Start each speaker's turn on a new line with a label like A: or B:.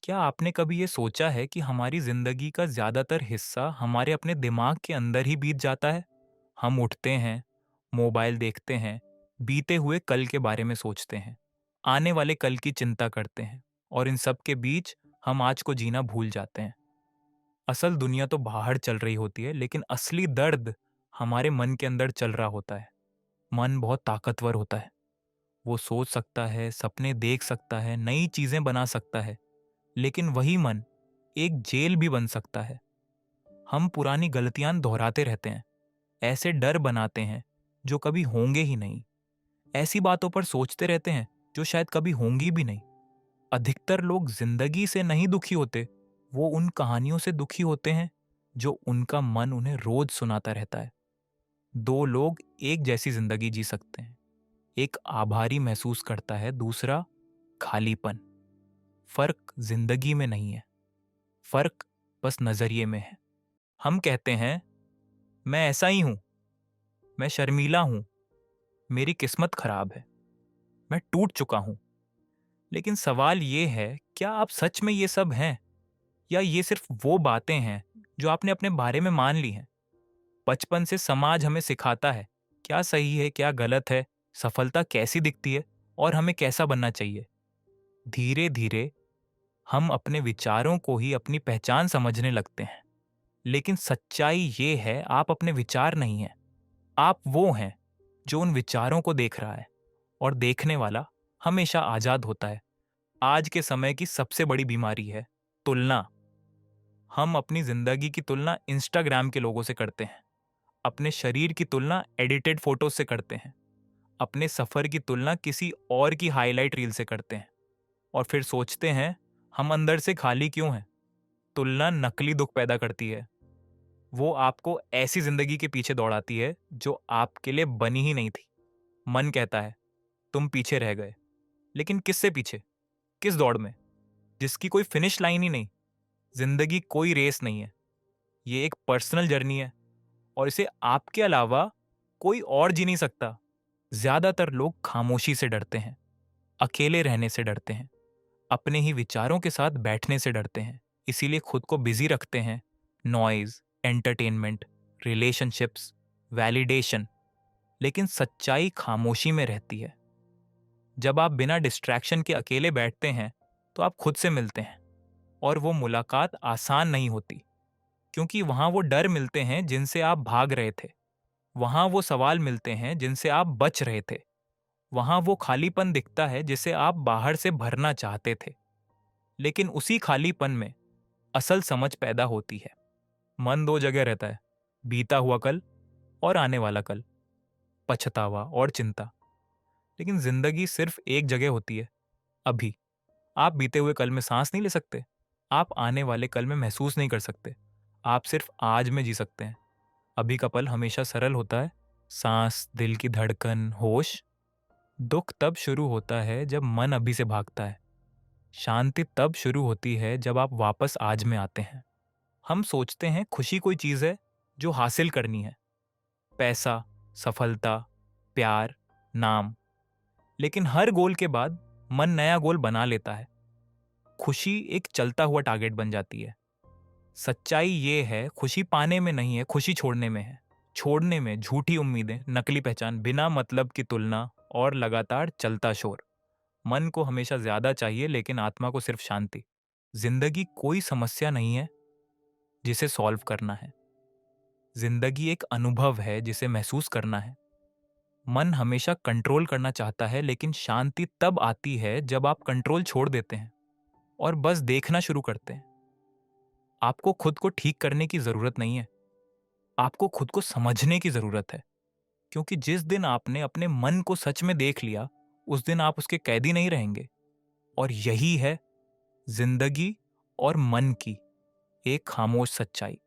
A: क्या आपने कभी ये सोचा है कि हमारी जिंदगी का ज्यादातर हिस्सा हमारे अपने दिमाग के अंदर ही बीत जाता है? हम उठते हैं, मोबाइल देखते हैं, बीते हुए कल के बारे में सोचते हैं, आने वाले कल की चिंता करते हैं और इन सब के बीच हम आज को जीना भूल जाते हैं। असल दुनिया तो बाहर चल रही होती है, लेकिन असली दर्द हमारे मन के अंदर चल रहा होता है। मन बहुत ताकतवर होता है। वो सोच सकता है, सपने देख सकता है, नई चीजें बना सकता है, लेकिन वही मन एक जेल भी बन सकता है। हम पुरानी गलतियां दोहराते रहते हैं, ऐसे डर बनाते हैं जो कभी होंगे ही नहीं, ऐसी बातों पर सोचते रहते हैं जो शायद कभी होंगी भी नहीं। अधिकतर लोग जिंदगी से नहीं दुखी होते, वो उन कहानियों से दुखी होते हैं जो उनका मन उन्हें रोज सुनाता रहता है। दो लोग एक जैसी जिंदगी जी सकते हैं, एक आभारी महसूस करता है, दूसरा खालीपन। फर्क जिंदगी में नहीं है, फर्क बस नजरिए में है। हम कहते हैं, मैं ऐसा ही हूं, मैं शर्मीला हूं, मेरी किस्मत खराब है, मैं टूट चुका हूं। लेकिन सवाल ये है, क्या आप सच में ये सब हैं, या ये सिर्फ वो बातें हैं जो आपने अपने बारे में मान ली हैं? बचपन से समाज हमें सिखाता है क्या सही है, क्या गलत है, सफलता कैसी दिखती है और हमें कैसा बनना चाहिए। धीरे धीरे हम अपने विचारों को ही अपनी पहचान समझने लगते हैं। लेकिन सच्चाई ये है, आप अपने विचार नहीं हैं, आप वो हैं जो उन विचारों को देख रहा है। और देखने वाला हमेशा आजाद होता है। आज के समय की सबसे बड़ी बीमारी है तुलना। हम अपनी जिंदगी की तुलना इंस्टाग्राम के लोगों से करते हैं, अपने शरीर की तुलना एडिटेड फोटोज से करते हैं, अपने सफर की तुलना किसी और की हाईलाइट रील से करते हैं, और फिर सोचते हैं हम अंदर से खाली क्यों हैं। तुलना नकली दुख पैदा करती है। वो आपको ऐसी जिंदगी के पीछे दौड़ाती है जो आपके लिए बनी ही नहीं थी। मन कहता है तुम पीछे रह गए, लेकिन किससे पीछे, किस दौड़ में, जिसकी कोई फिनिश लाइन ही नहीं। जिंदगी कोई रेस नहीं है, ये एक पर्सनल जर्नी है, और इसे आपके अलावा कोई और जी नहीं सकता। ज्यादातर लोग खामोशी से डरते हैं, अकेले रहने से डरते हैं, अपने ही विचारों के साथ बैठने से डरते हैं। इसीलिए खुद को बिजी रखते हैं, नॉइज, एंटरटेनमेंट, रिलेशनशिप्स, वैलिडेशन। लेकिन सच्चाई खामोशी में रहती है। जब आप बिना डिस्ट्रैक्शन के अकेले बैठते हैं तो आप खुद से मिलते हैं, और वो मुलाकात आसान नहीं होती, क्योंकि वहां वो डर मिलते हैं जिनसे आप भाग रहे थे, वहां वो सवाल मिलते हैं जिनसे आप बच रहे थे, वहां वो खालीपन दिखता है जिसे आप बाहर से भरना चाहते थे। लेकिन उसी खालीपन में असल समझ पैदा होती है। मन दो जगह रहता है, बीता हुआ कल और आने वाला कल, पछतावा और चिंता। लेकिन जिंदगी सिर्फ एक जगह होती है, अभी। आप बीते हुए कल में सांस नहीं ले सकते, आप आने वाले कल में महसूस नहीं कर सकते, आप सिर्फ आज में जी सकते हैं। अभी का पल हमेशा सरल होता है, सांस, दिल की धड़कन, होश। दुख तब शुरू होता है जब मन अभी से भागता है। शांति तब शुरू होती है जब आप वापस आज में आते हैं। हम सोचते हैं खुशी कोई चीज़ है जो हासिल करनी है, पैसा, सफलता, प्यार, नाम। लेकिन हर गोल के बाद मन नया गोल बना लेता है। खुशी एक चलता हुआ टारगेट बन जाती है। सच्चाई ये है, खुशी पाने में नहीं है, खुशी छोड़ने में है। छोड़ने में झूठी उम्मीदें, नकली पहचान, बिना मतलब की तुलना और लगातार चलता शोर। मन को हमेशा ज्यादा चाहिए, लेकिन आत्मा को सिर्फ शांति। जिंदगी कोई समस्या नहीं है जिसे सॉल्व करना है, जिंदगी एक अनुभव है जिसे महसूस करना है। मन हमेशा कंट्रोल करना चाहता है, लेकिन शांति तब आती है जब आप कंट्रोल छोड़ देते हैं और बस देखना शुरू करते हैं। आपको खुद को ठीक करने की जरूरत नहीं है, आपको खुद को समझने की जरूरत है। क्योंकि जिस दिन आपने अपने मन को सच में देख लिया, उस दिन आप उसके कैदी नहीं रहेंगे। और यही है जिंदगी और मन की एक खामोश सच्चाई।